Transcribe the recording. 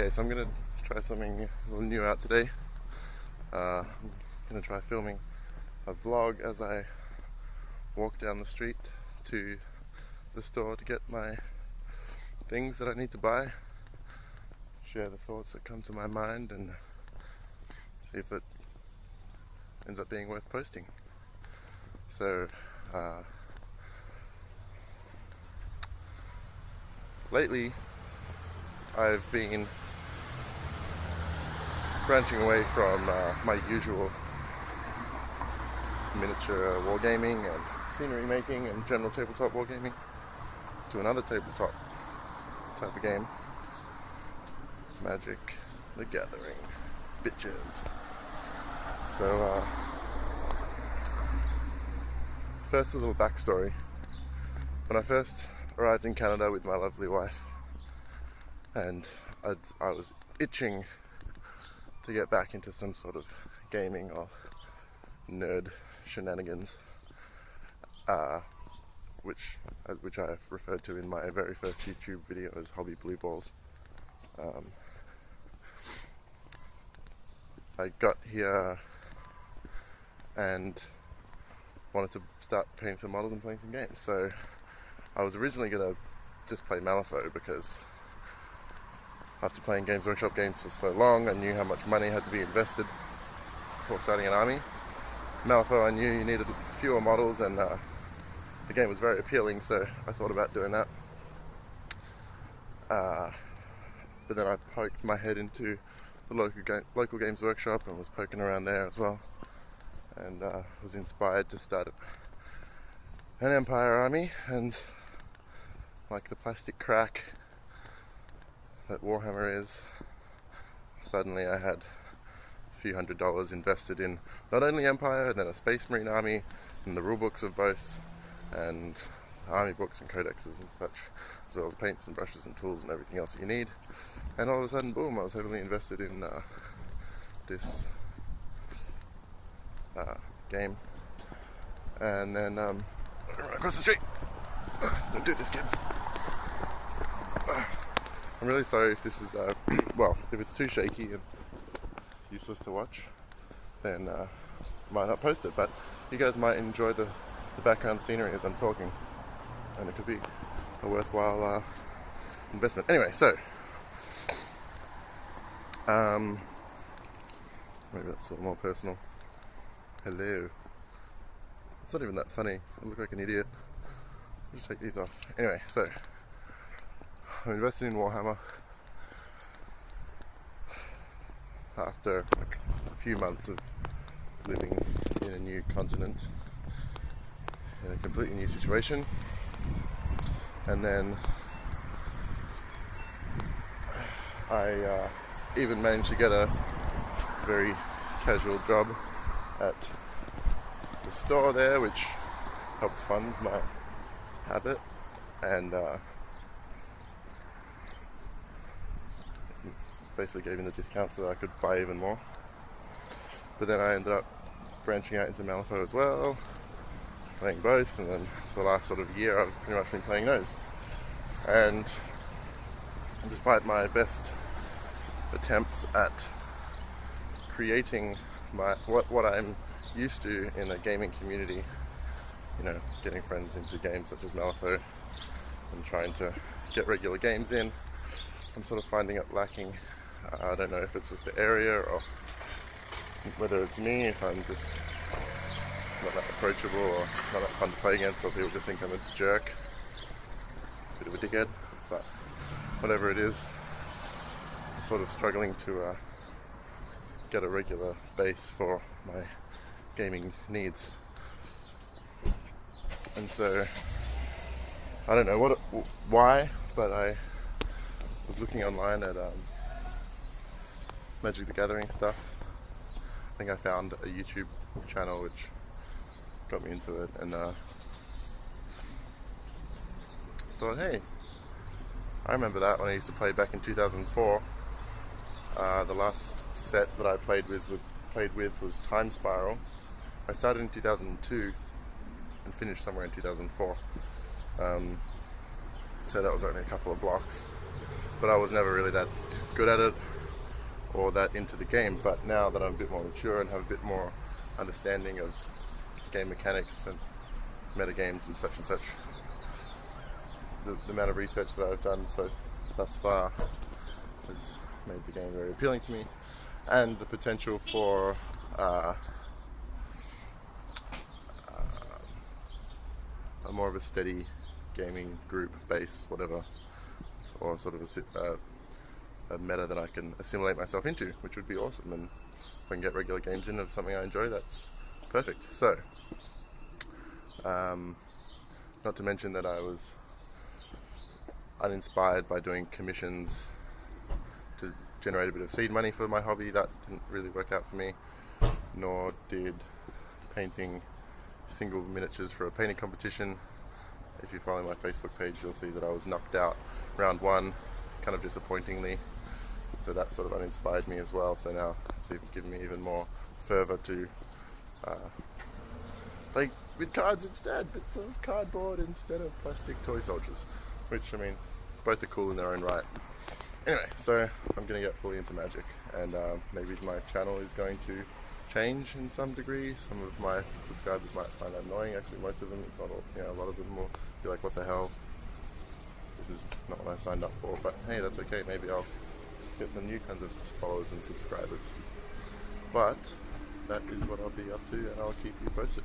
Okay, so I'm gonna try something a little new out today. I'm gonna try filming a vlog as I walk down the street to the store to get my things that I need to buy, share the thoughts that come to my mind, and see if it ends up being worth posting. So, lately I've been branching away from my usual miniature wargaming and scenery making and general tabletop wargaming to another tabletop type of game, Magic the Gathering, bitches. So first a little backstory. When I first arrived in Canada with my lovely wife, and I was itching to get back into some sort of gaming or nerd shenanigans, which I've referred to in my very first YouTube video as Hobby Blue Balls. I got here and wanted to start painting some models and playing some games. So I was originally going to just play Malifaux because after playing Games Workshop games for so long, I knew how much money had to be invested before starting an army. Malifaux, I knew you needed fewer models, and the game was very appealing, so I thought about doing that. But then I poked my head into the local Games Workshop and was poking around there as well, and was inspired to start an Empire army. And like the plastic crack that Warhammer is, suddenly I had a few $100s invested in not only Empire, and then a Space Marine army, and the rulebooks of both, and army books and codexes and such, as well as paints and brushes and tools and everything else that you need. And all of a sudden, boom, I was heavily invested in this game. And then run across the street. Don't do this, kids. I'm really sorry if this is, well, if it's too shaky and useless to watch, then I might not post it, but you guys might enjoy the background scenery as I'm talking, and it could be a worthwhile investment. Anyway, so, maybe that's a little more personal. Hello. It's not even that sunny. I look like an idiot. I'll just take these off. Anyway, so I'm invested in Warhammer after a few months of living in a new continent, in a completely new situation. And then I even managed to get a very casual job at the store there, which helped fund my habit, and basically gave me the discount so that I could buy even more. But then I ended up branching out into Malifaux as well, playing both, and then for the last sort of year I've pretty much been playing those. And despite my best attempts at creating what I'm used to in a gaming community, you know, getting friends into games such as Malifaux and trying to get regular games in, I'm sort of finding it lacking. I don't know if it's just the area or whether it's me, if I'm just not that approachable or not that fun to play against, or people just think I'm a jerk, a bit of a dickhead. But whatever it is, I'm sort of struggling to get a regular base for my gaming needs. And so I don't know why, but I was looking online at Magic the Gathering stuff. I think I found a YouTube channel which got me into it, and thought, hey, I remember that when I used to play back in 2004. The last set that I played with was Time Spiral. I started in 2002 and finished somewhere in 2004. So that was only a couple of blocks. But I was never really that good at it or that into the game. But now that I'm a bit more mature and have a bit more understanding of game mechanics and metagames and such, the amount of research that I've done thus far has made the game very appealing to me, and the potential for a more of a steady gaming group base, whatever, or sort of a meta that I can assimilate myself into, which would be awesome. And if I can get regular games in of something I enjoy, that's perfect. So, not to mention that I was uninspired by doing commissions to generate a bit of seed money for my hobby. That didn't really work out for me, nor did painting single miniatures for a painting competition. If you follow my Facebook page, you'll see that I was knocked out round 1, kind of disappointingly, so that sort of uninspired me as well. So now it's given me even more fervour to play with cards instead, bits of cardboard instead of plastic toy soldiers, which, I mean, both are cool in their own right. Anyway, so I'm going to get fully into Magic, and maybe my channel is going to change in some degree. Some of my subscribers might find that annoying. Actually, most of them, if not all, a lot of them will be like, what the hell, this is not what I signed up for. But hey, that's okay, maybe I'll get some new kinds of followers and subscribers. But that is what I'll be up to, and I'll keep you posted.